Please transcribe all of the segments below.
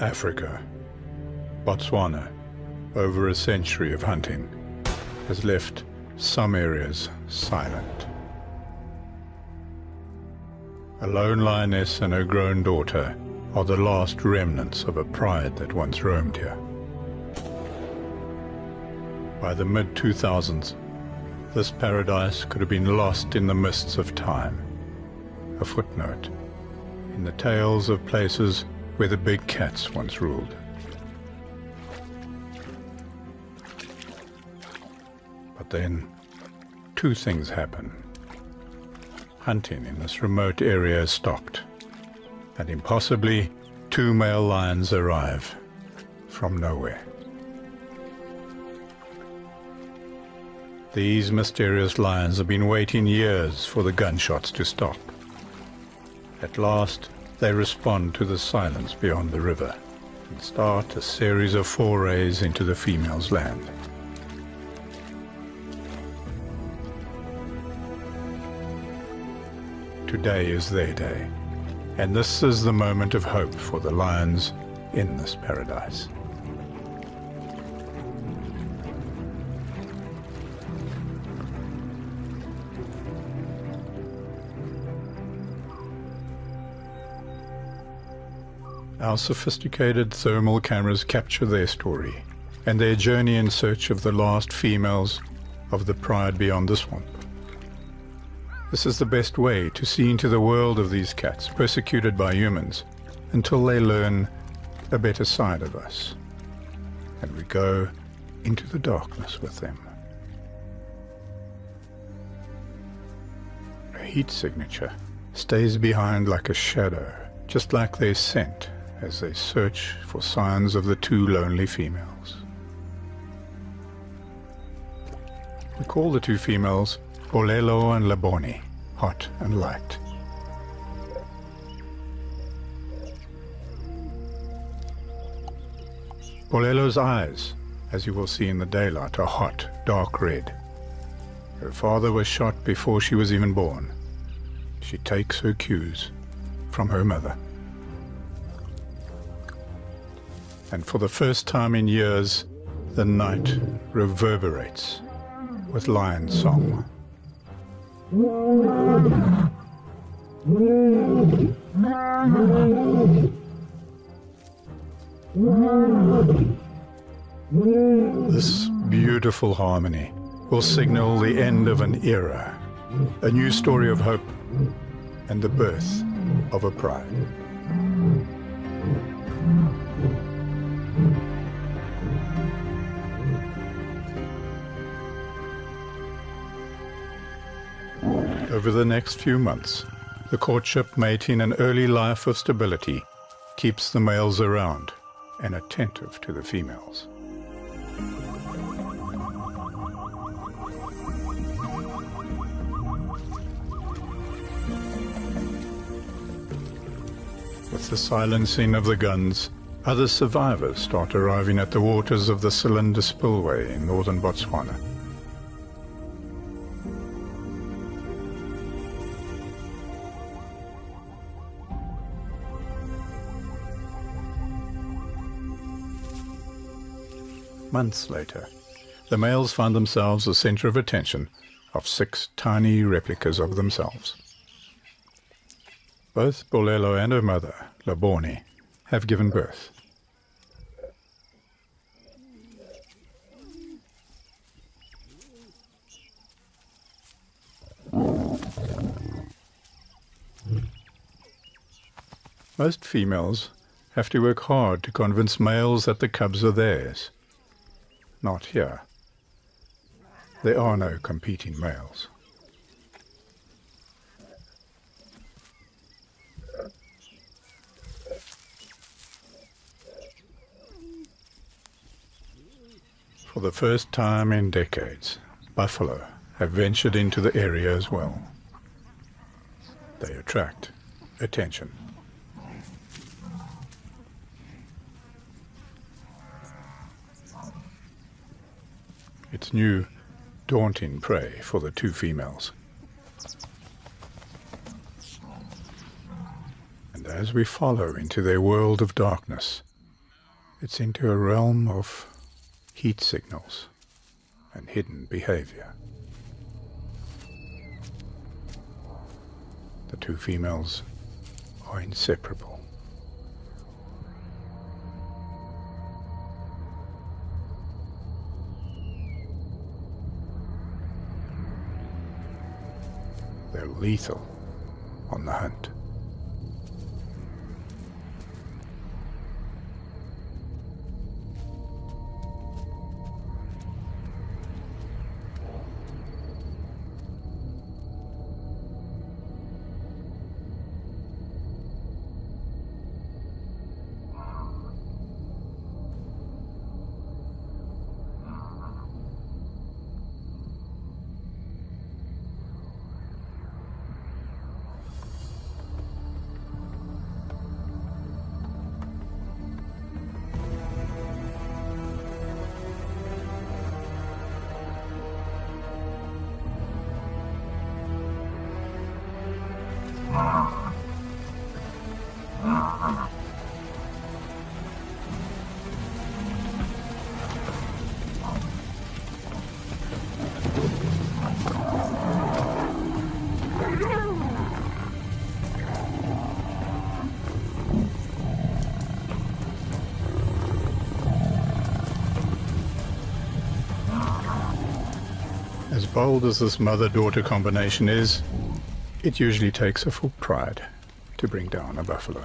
Africa, Botswana, over a century of hunting, has left some areas silent. A lone lioness and her grown daughter are the last remnants of a pride that once roamed here. By the mid-2000s, this paradise could have been lost in the mists of time, a footnote in the tales of places where the big cats once ruled. But then, two things happen. Hunting in this remote area stopped, and impossibly, two male lions arrive from nowhere. These mysterious lions have been waiting years for the gunshots to stop. At last, they respond to the silence beyond the river and start a series of forays into the female's land. Today is their day, and this is the moment of hope for the lions in this paradise. Our sophisticated thermal cameras capture their story and their journey in search of the last females of the pride beyond the swamp. This is the best way to see into the world of these cats persecuted by humans until they learn a better side of us, and we go into the darkness with them. A heat signature stays behind like a shadow, just like their scent, as they search for signs of the two lonely females. We call the two females Bolelo and Laboni, hot and light. Bolelo's eyes, as you will see in the daylight, are hot, dark red. Her father was shot before she was even born. She takes her cues from her mother. And for the first time in years, the night reverberates with lion song. This beautiful harmony will signal the end of an era, a new story of hope, and the birth of a pride. Over the next few months, the courtship, mating and early life of stability keeps the males around and attentive to the females. With the silencing of the guns, other survivors start arriving at the waters of the Selinda spillway in northern Botswana. Months later, the males find themselves the center of attention of 6 tiny replicas of themselves. Both Bolelo and her mother, Laboni, have given birth. Most females have to work hard to convince males that the cubs are theirs. Not here. There are no competing males. For the first time in decades, buffalo have ventured into the area as well. They attract attention. It's new, daunting prey for the two females. And as we follow into their world of darkness, It's into a realm of heat signals and hidden behavior. The two females are inseparable. They're lethal on the hunt. As bold as this mother-daughter combination is, it usually takes a full pride to bring down a buffalo.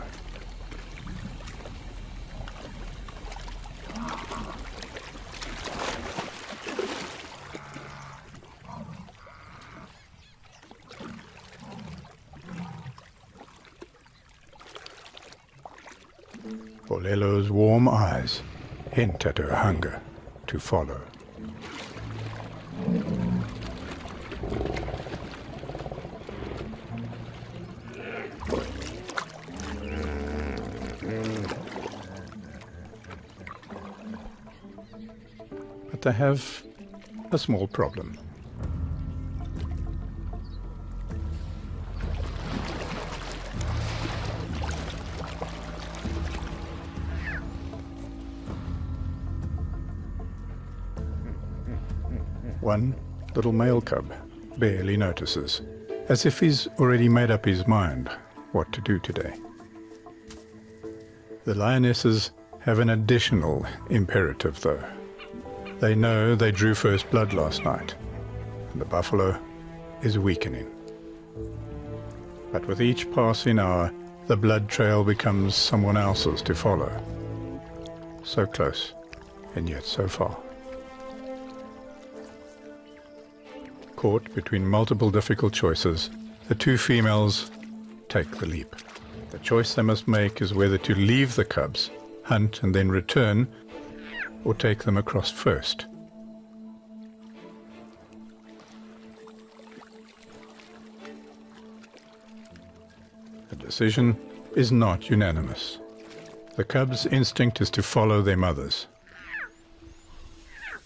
Polelo's warm eyes hint at her hunger to follow. But they have a small problem. One little male cub barely notices, as if he's already made up his mind what to do today. The lionesses have an additional imperative, though. They know they drew first blood last night, and the buffalo is weakening. But with each passing hour, the blood trail becomes someone else's to follow. So close, and yet so far. Caught between multiple difficult choices, the two females take the leap. The choice they must make is whether to leave the cubs, hunt and then return, or take them across first. The decision is not unanimous. The cubs' instinct is to follow their mothers.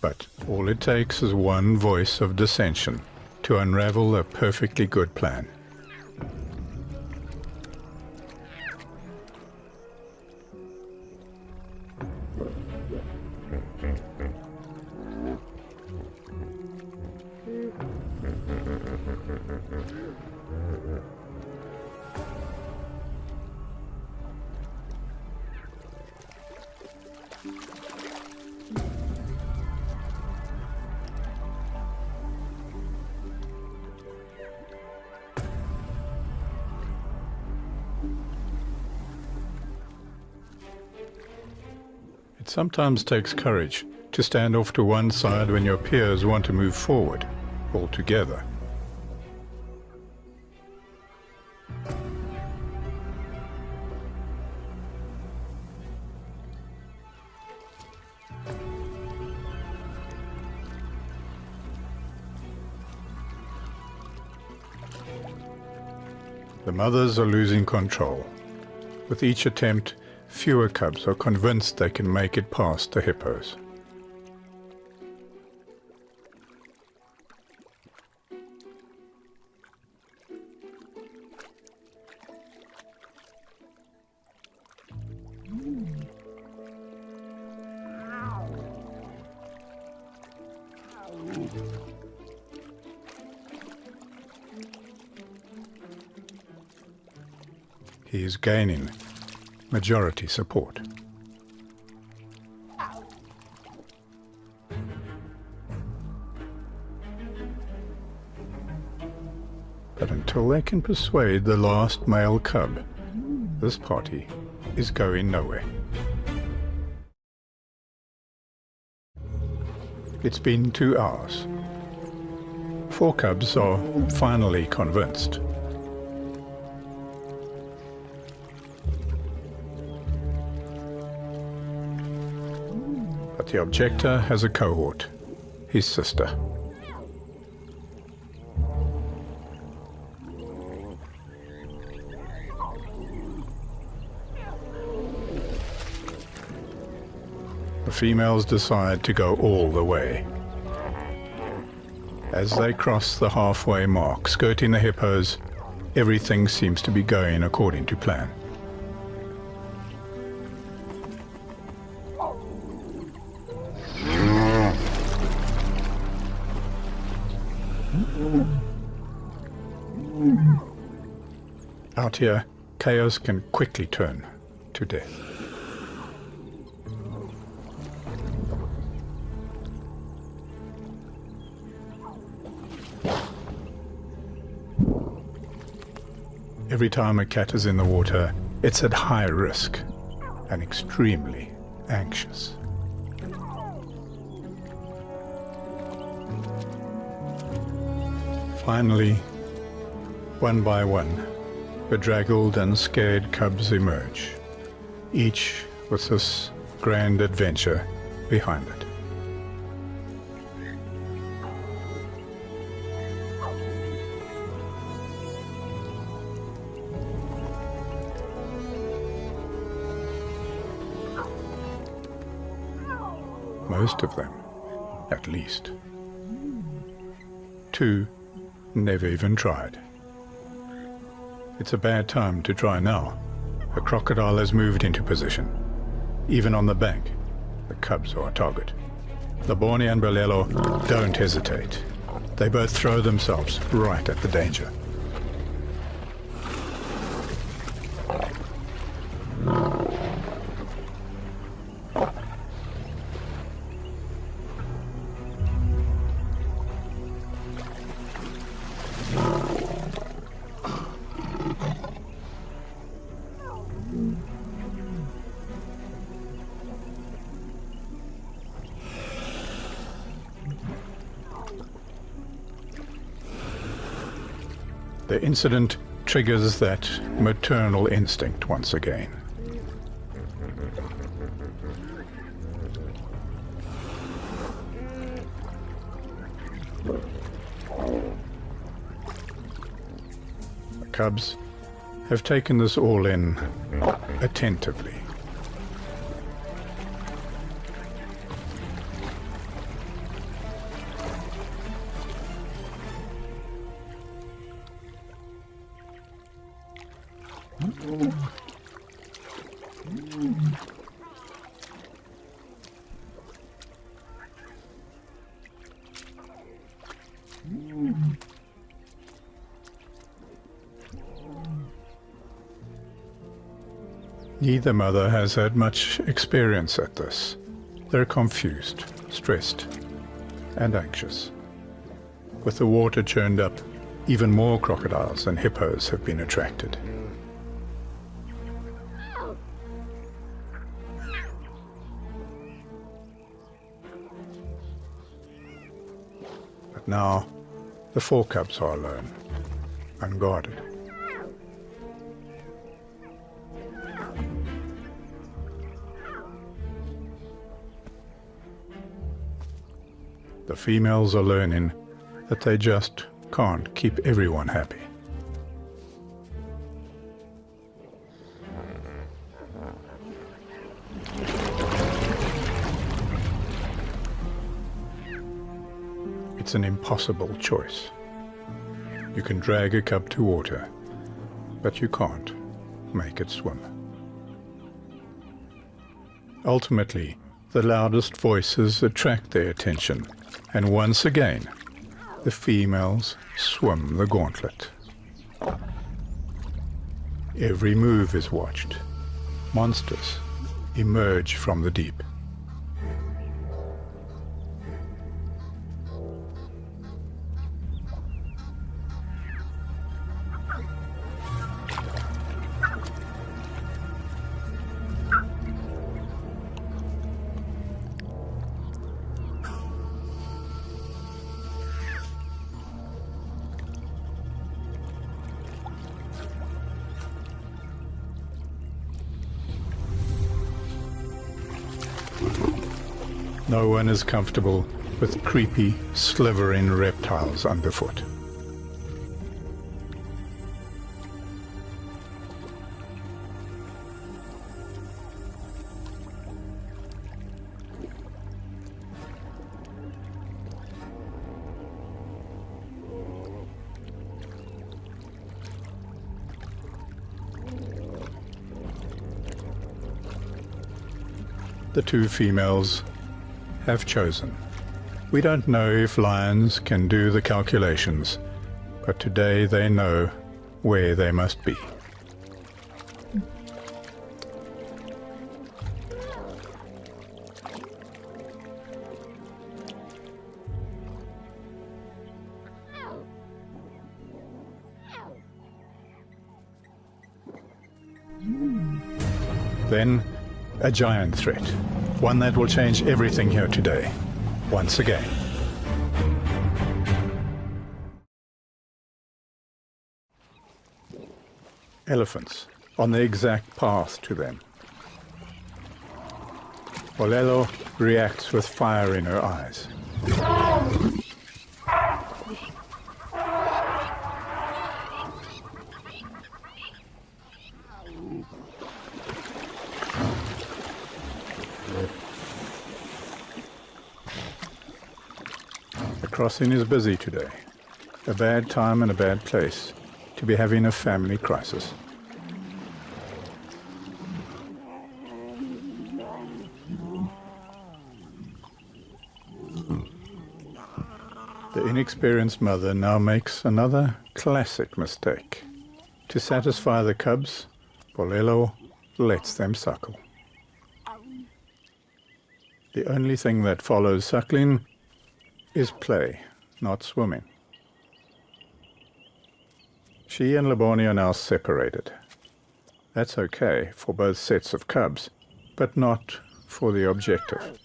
But all it takes is one voice of dissension to unravel a perfectly good plan. It sometimes takes courage to stand off to one side when your peers want to move forward altogether. The mothers are losing control. With each attempt, fewer cubs are convinced they can make it past the hippos. He is gaining majority support. But until they can persuade the last male cub, this party is going nowhere. It's been 2 hours. 4 cubs are finally convinced. But the objector has a cohort, his sister. The females decide to go all the way. As they cross the halfway mark, skirting the hippos, everything seems to be going according to plan. Out here, chaos can quickly turn to death. Every time a cat is in the water, it's at high risk and extremely anxious. Finally, one by one, bedraggled and scared cubs emerge, each with this grand adventure behind it. Most of them, at least. 2 never even tried. It's a bad time to try now. A crocodile has moved into position. Even on the bank, the cubs are a target. Labone and Bolelo don't hesitate. They both throw themselves right at the danger. The incident triggers that maternal instinct once again. The cubs have taken this all in attentively. Neither mother has had much experience at this. They're confused, stressed, and anxious. With the water churned up, even more crocodiles and hippos have been attracted. But now, the 4 cubs are alone, unguarded. The females are learning that they just can't keep everyone happy. It's an impossible choice. You can drag a cub to water, but you can't make it swim. Ultimately, the loudest voices attract their attention, And once again, the females swim the gauntlet. Every move is watched. Monsters emerge from the deep. No one is comfortable with creepy, slithering reptiles underfoot. The two females have chosen. We don't know if lions can do the calculations, but today they know where they must be. Then, a giant threat, one that will change everything here today, once again. Elephants, on the exact path to them. Bolelo reacts with fire in her eyes. The crossing is busy today. A bad time and a bad place to be having a family crisis. The inexperienced mother now makes another classic mistake. To satisfy the cubs, Bolelo lets them suckle. The only thing that follows suckling is play, not swimming. She and Leboni are now separated. That's okay for both sets of cubs, but not for the objective,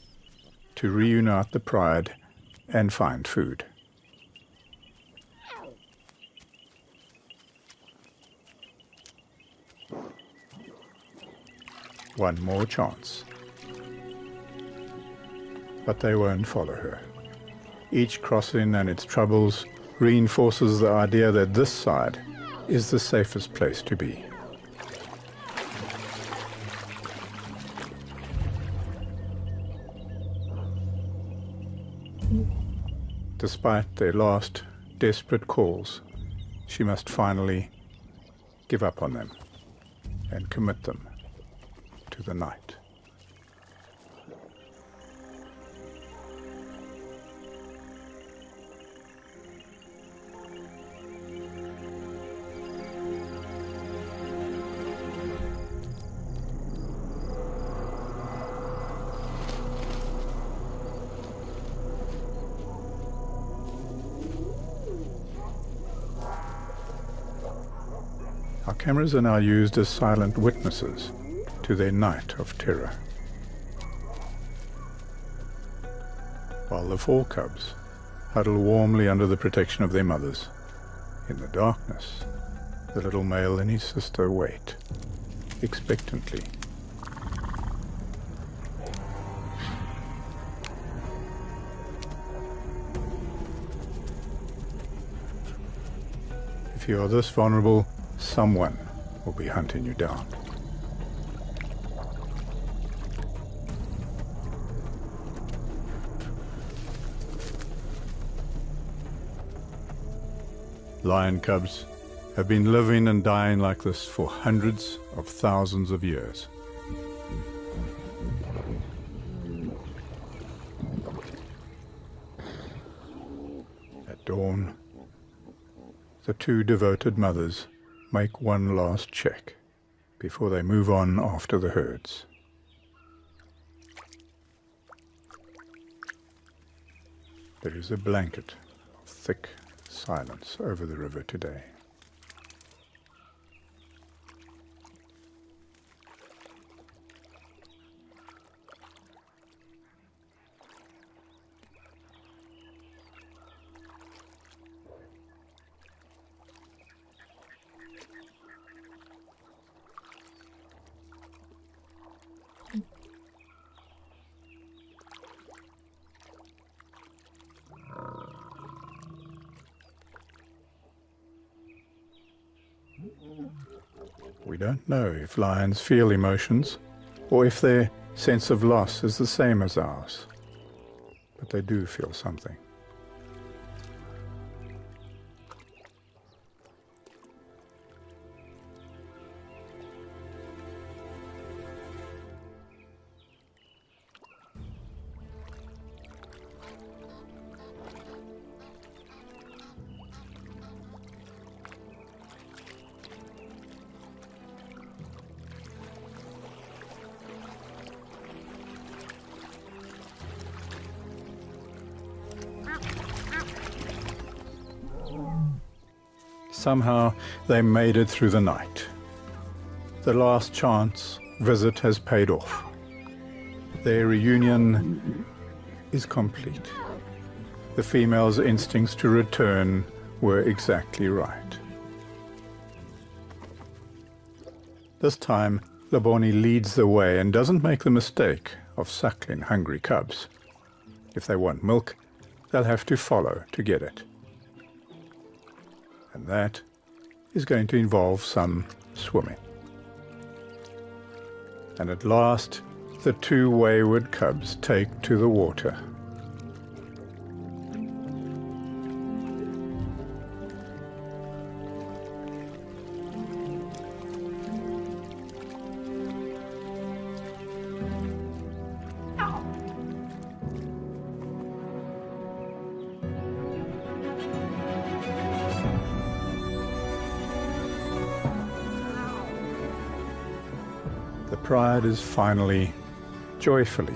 to reunite the pride and find food. One more chance. But they won't follow her. Each crossing and its troubles reinforces the idea that this side is the safest place to be. Despite their last desperate calls, she must finally give up on them and commit them to the night. Our cameras are now used as silent witnesses to their night of terror. While the four cubs huddle warmly under the protection of their mothers. In the darkness, the little male and his sister wait, expectantly. If you are this vulnerable, someone will be hunting you down. Lion cubs have been living and dying like this for hundreds of thousands of years. dawn, the two devoted mothers make one last check before they move on after the herds. There is a blanket of thick silence over the river today. We don't know if lions feel emotions, or if their sense of loss is the same as ours, but they do feel something. Somehow they made it through the night. The last chance visit has paid off. Their reunion is complete. The female's instincts to return were exactly right. This time, Labone leads the way and doesn't make the mistake of suckling hungry cubs. If they want milk, they'll have to follow to get it. And that is going to involve some swimming. And at last, the two wayward cubs take to the water. The pride is finally, joyfully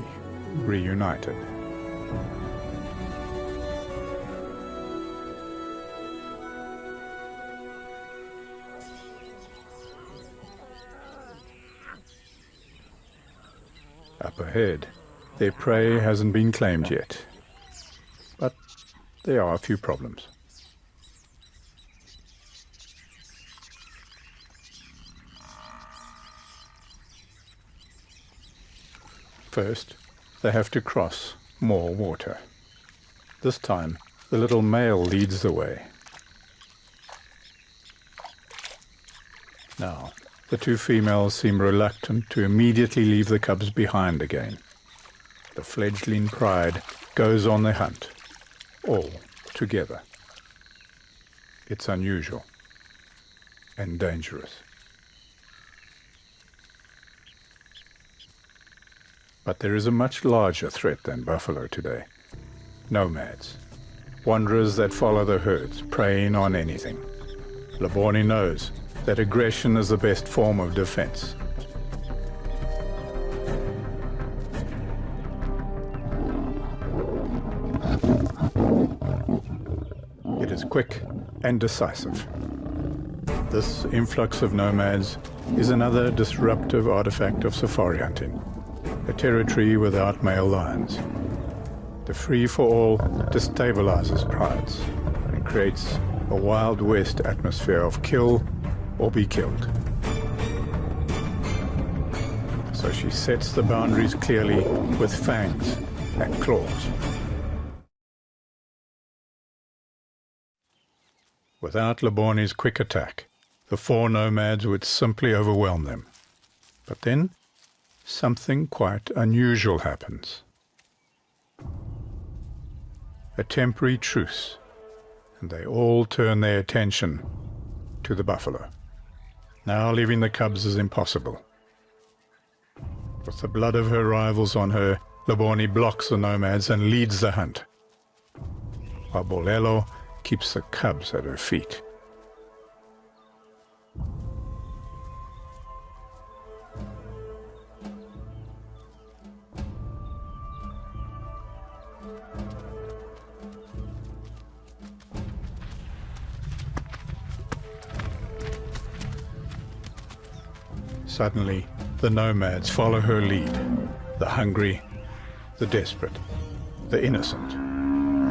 reunited. Up ahead, their prey hasn't been claimed yet, but there are a few problems. First, they have to cross more water. This time, the little male leads the way. Now, the two females seem reluctant to immediately leave the cubs behind again. The fledgling pride goes on the hunt, all together. It's unusual and dangerous. But there is a much larger threat than buffalo today. Nomads. Wanderers that follow the herds, preying on anything. Labone knows that aggression is the best form of defense. It is quick and decisive. This influx of nomads is another disruptive artifact of safari hunting. A territory without male lions. The free-for-all destabilizes prides and creates a Wild West atmosphere of kill or be killed. So she sets the boundaries clearly with fangs and claws. Without Labone's quick attack, the four nomads would simply overwhelm them. But then, something quite unusual happens. A temporary truce, and they all turn their attention to the buffalo. Now leaving the cubs is impossible. With the blood of her rivals on her, Labone blocks the nomads and leads the hunt, while Bolelo keeps the cubs at her feet. Suddenly, the nomads follow her lead. The hungry, the desperate, the innocent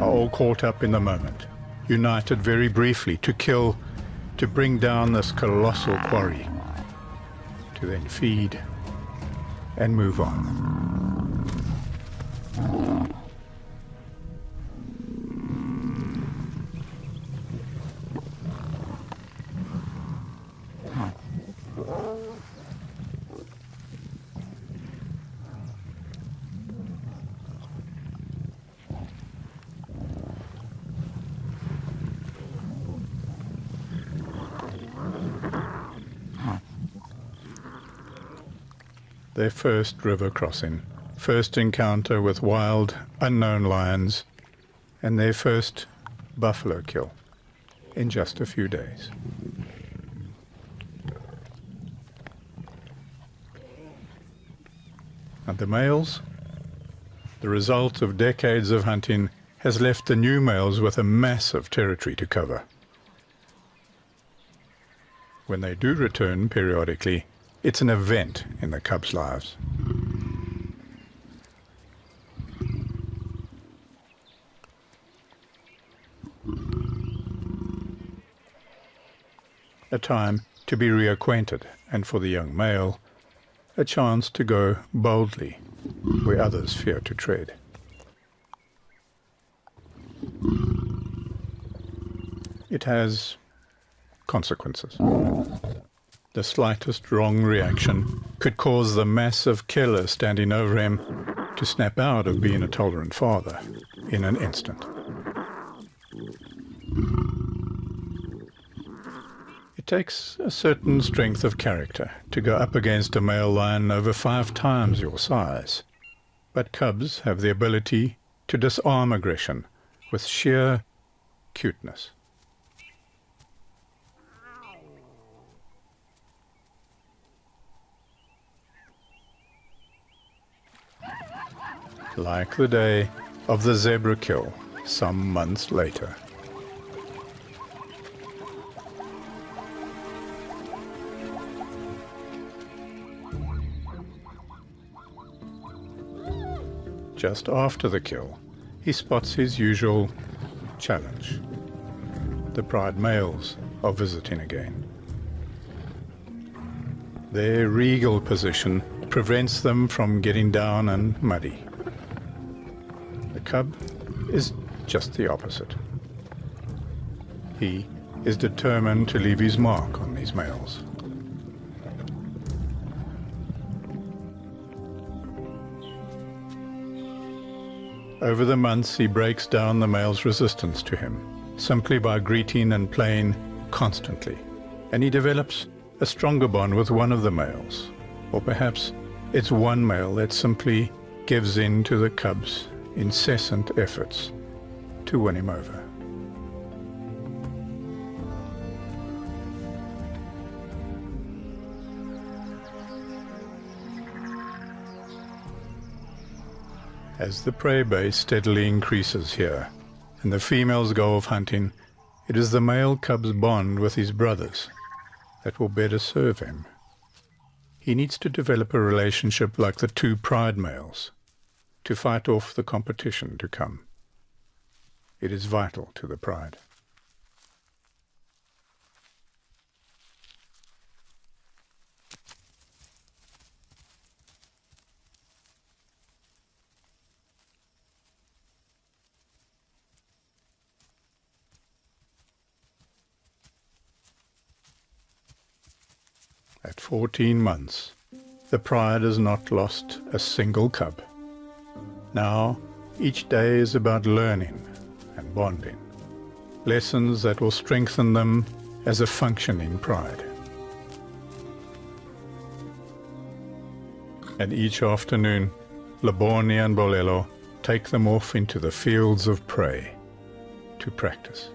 are all caught up in the moment, united very briefly to kill, to bring down this colossal quarry, to then feed and move on. Their first river crossing, first encounter with wild, unknown lions, and their first buffalo kill in just a few days. And the males? The result of decades of hunting has left the new males with a massive territory to cover. When they do return periodically, it's an event in the cubs' lives. A time to be reacquainted, and for the young male, a chance to go boldly where others fear to tread. It has consequences. The slightest wrong reaction could cause the massive killer standing over him to snap out of being a tolerant father in an instant. It takes a certain strength of character to go up against a male lion over 5 times your size, but cubs have the ability to disarm aggression with sheer cuteness. Like the day of the zebra kill some months later. Just after the kill, he spots his usual challenge. The pride males are visiting again. Their regal position prevents them from getting down and muddy. The cub is just the opposite. He is determined to leave his mark on these males. Over the months, he breaks down the male's resistance to him, simply by greeting and playing constantly, and he develops a stronger bond with one of the males, or perhaps it's one male that simply gives in to the cub's incessant efforts to win him over. As the prey base steadily increases here, and the females go off hunting, it is the male cub's bond with his brothers that will better serve him. He needs to develop a relationship like the 2 pride males to fight off the competition to come. It is vital to the pride. At 14 months, the pride has not lost a single cub. Now, each day is about learning and bonding, lessons that will strengthen them as a functioning pride. And each afternoon, Labone and Bolelo take them off into the fields of prey to practice.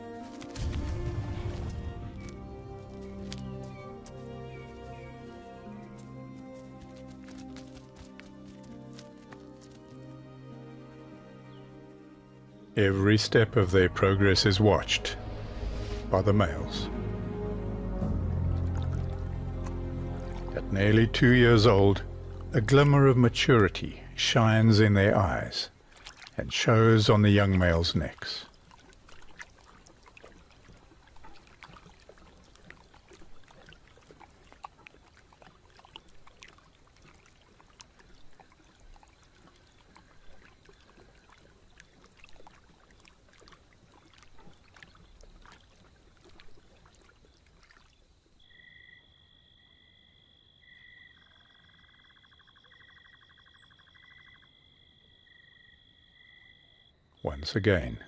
Every step of their progress is watched by the males. At nearly 2 years old, a glimmer of maturity shines in their eyes and shows on the young males' necks. Once again,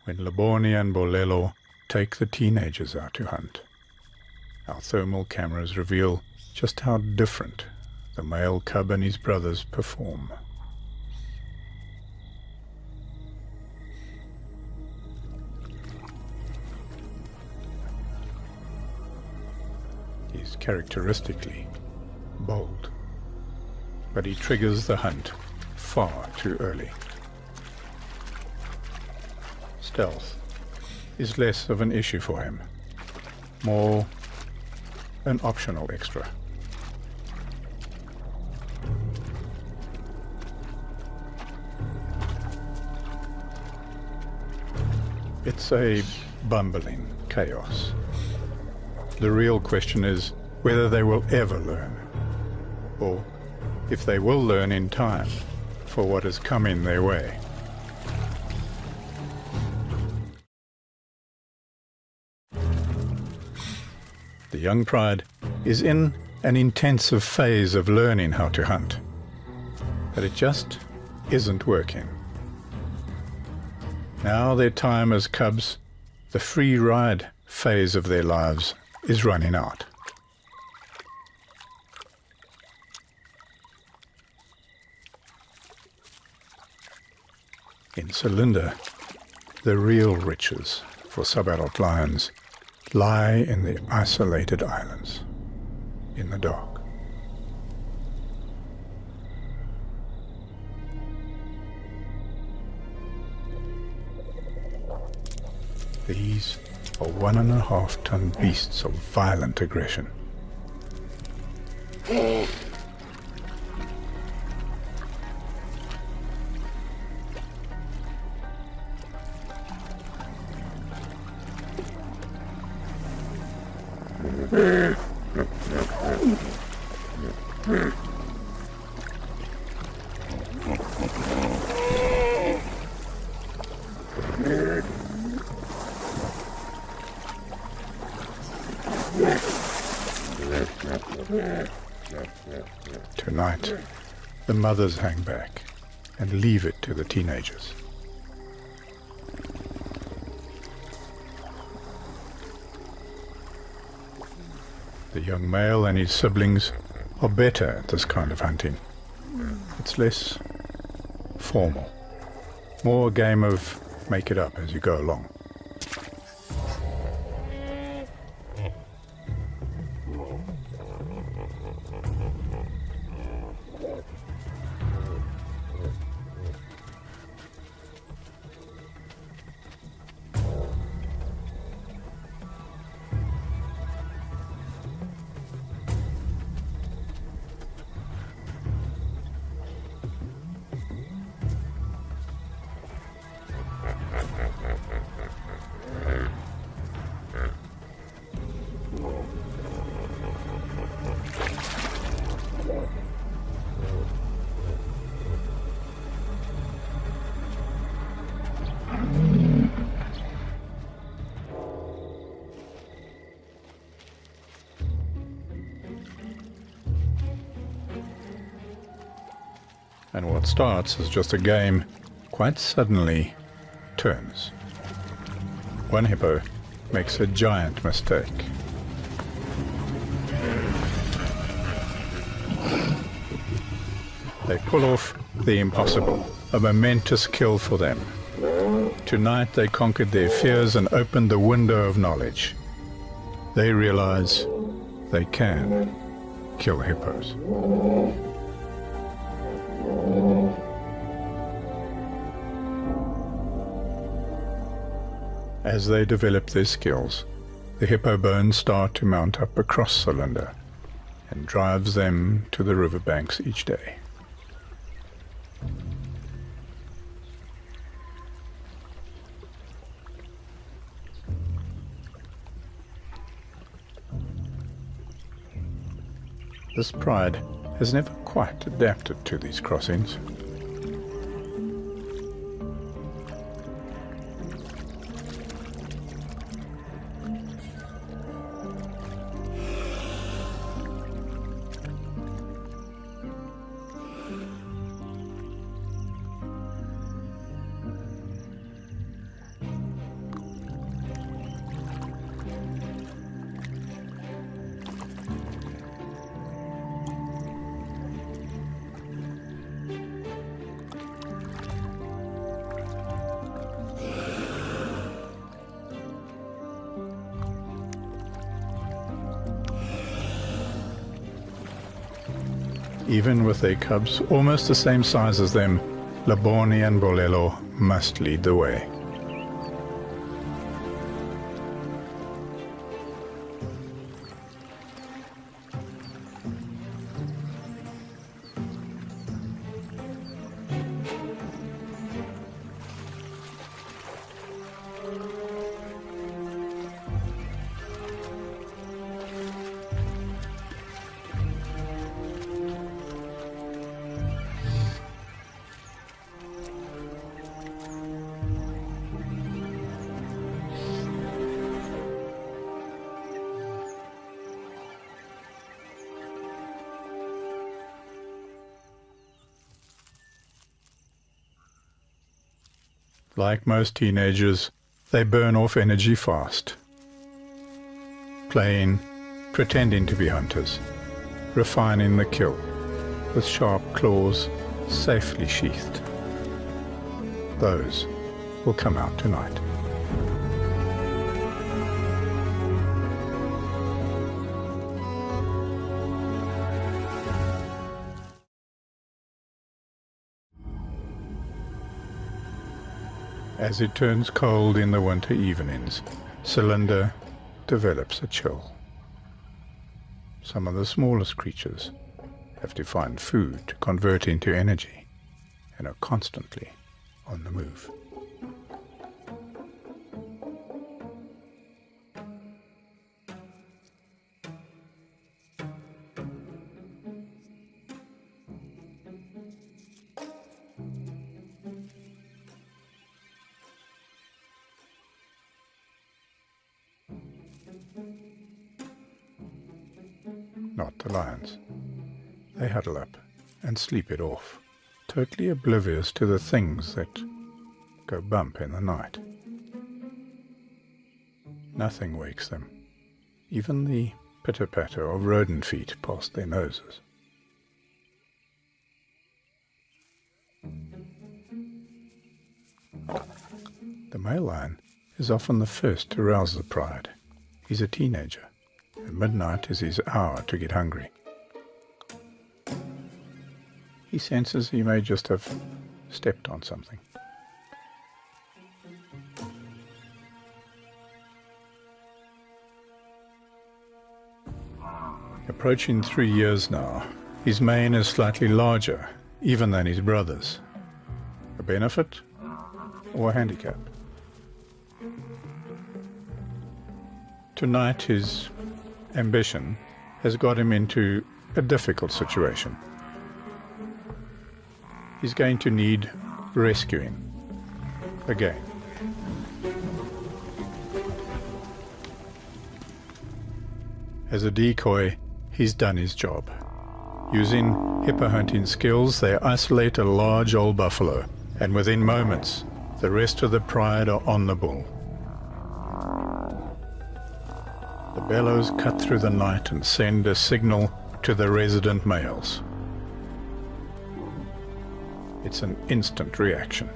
when Leboni and Bolelo take the teenagers out to hunt, our thermal cameras reveal just how different the male cub and his brothers perform. He's characteristically bold, but he triggers the hunt far too early. Stealth is less of an issue for him, more an optional extra. It's a bumbling chaos. The real question is whether they will ever learn, or if they will learn in time for what has come in their way. The young pride is in an intensive phase of learning how to hunt, but it just isn't working. Now their time as cubs, the free ride phase of their lives, is running out. In Selinda, the real riches for sub-adult lions lie in the isolated islands, in the dark. These are 1.5-ton beasts of violent aggression. Tonight, the mothers hang back and leave it to the teenagers. The young male and his siblings are better at this kind of hunting. It's less formal, more a game of make it up as you go along. And what starts as just a game quite suddenly turns. One hippo makes a giant mistake. They pull off the impossible, a momentous kill for them. Tonight they conquered their fears and opened the window of knowledge. They realize they can kill hippos. As they develop their skills, the hippo bones start to mount up across Selinda and drives them to the riverbanks each day. This pride has never quite adapted to these crossings. Even with their cubs almost the same size as them, Laboni and Bolelo must lead the way. Like most teenagers, they burn off energy fast. Playing, pretending to be hunters, refining the kill, with sharp claws safely sheathed. Those will come out tonight. As it turns cold in the winter evenings, Selinda develops a chill. Some of the smallest creatures have to find food to convert into energy and are constantly on the move. Not the lions. They huddle up and sleep it off, totally oblivious to the things that go bump in the night. Nothing wakes them, even the pitter-patter of rodent feet past their noses. The male lion is often the first to rouse the pride. He's a teenager, and midnight is his hour to get hungry. He senses he may just have stepped on something. Approaching 3 years now, his mane is slightly larger, even than his brother's. A benefit or a handicap? Tonight his ambition has got him into a difficult situation. He's going to need rescuing again. As a decoy, he's done his job. Using hippo hunting skills, they isolate a large old buffalo, and within moments, the rest of the pride are on the bull. The bellows cut through the night and send a signal to the resident males. It's an instant reaction.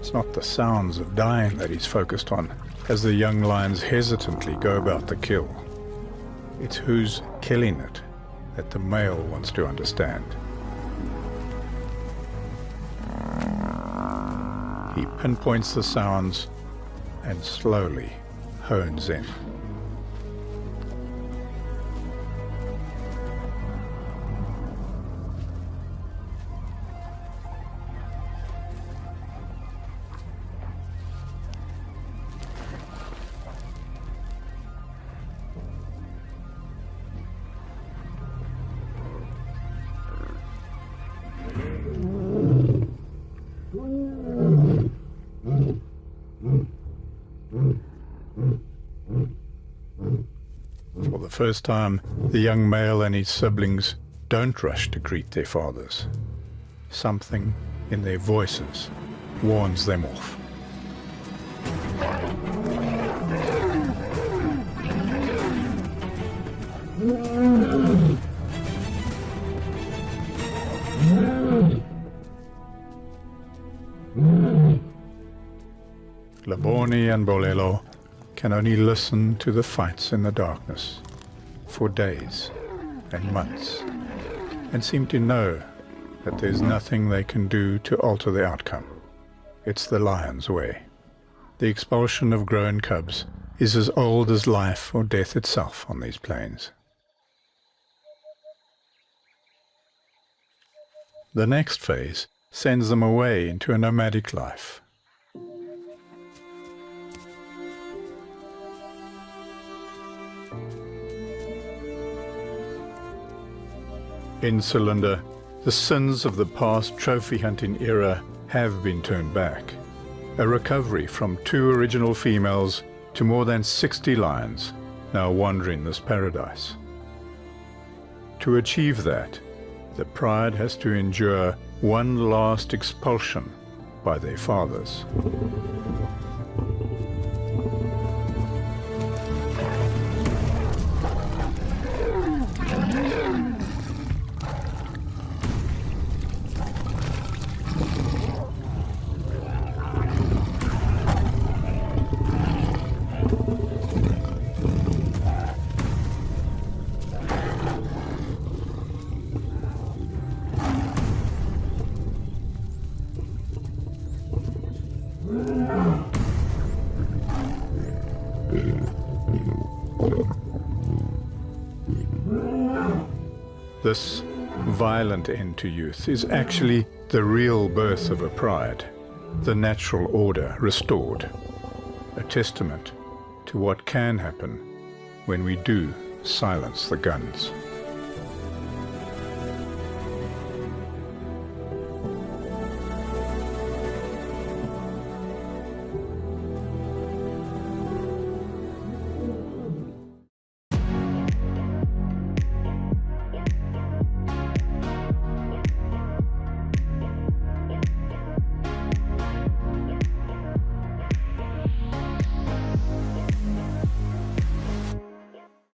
It's not the sounds of dying that he's focused on as the young lions hesitantly go about the kill. It's who's killing it that the male wants to understand. He pinpoints the sounds and slowly hones in. For the first time, the young male and his siblings don't rush to greet their fathers. Something in their voices warns them off. Laboni and Bolelo can only listen to the fights in the darkness for days and months, and seem to know that there's nothing they can do to alter the outcome. It's the lion's way. The expulsion of grown cubs is as old as life or death itself on these plains. The next phase sends them away into a nomadic life. In Selinda, the sins of the past trophy hunting era have been turned back. A recovery from 2 original females to more than 60 lions now wandering this paradise. To achieve that, the pride has to endure one last expulsion by their fathers. This violent end to youth is actually the real birth of a pride, the natural order restored, a testament to what can happen when we do silence the guns.